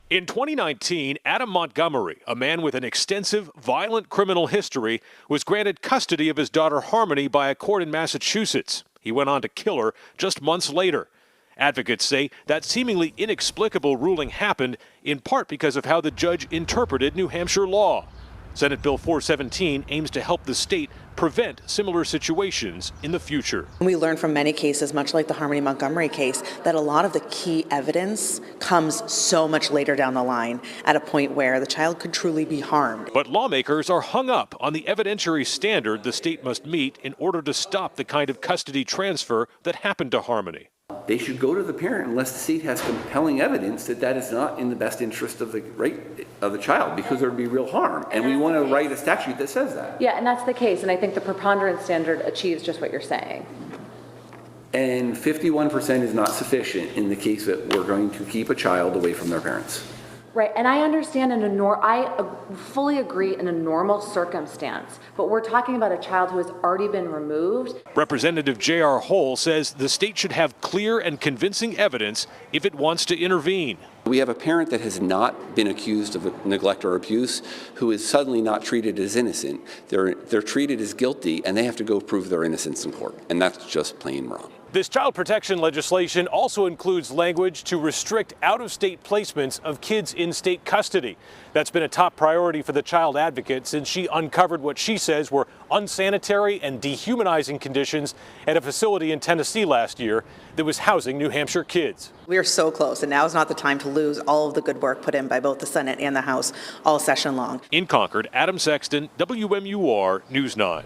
In 2019, Adam Montgomery, a man with an extensive violent criminal history, was granted custody of his daughter Harmony by a court in Massachusetts. He went on to kill her just months later. Advocates say that seemingly inexplicable ruling happened in part because of how the judge interpreted New Hampshire law. Senate Bill 417 aims to help the state prevent similar situations in the future. We learned from many cases, much like the Harmony Montgomery case, that a lot of the key evidence comes so much later down the line at a point where the child could truly be harmed. But lawmakers are hung up on the evidentiary standard the state must meet in order to stop the kind of custody transfer that happened to Harmony. They should go to the parent unless the state has compelling evidence that that is not in the best interest of the child, because there would be real harm. And we want to write a statute that says that. Yeah, and that's the case. And I think the preponderance standard achieves just what you're saying. And 51% is not sufficient in the case that we're going to keep a child away from their parents. Right, and I understand I fully agree in a normal circumstance, but we're talking about a child who has already been removed. Representative J.R. Hole says the state should have clear and convincing evidence if it wants to intervene. We have a parent that has not been accused of neglect or abuse who is suddenly not treated as innocent. They're treated as guilty, and they have to go prove their innocence in court, and that's just plain wrong. This child protection legislation also includes language to restrict out-of-state placements of kids in state custody. That's been a top priority for the child advocate since she uncovered what she says were unsanitary and dehumanizing conditions at a facility in Tennessee last year that was housing New Hampshire kids. We are so close, and now is not the time to lose all of the good work put in by both the Senate and the House all session long. In Concord, Adam Sexton, WMUR News 9.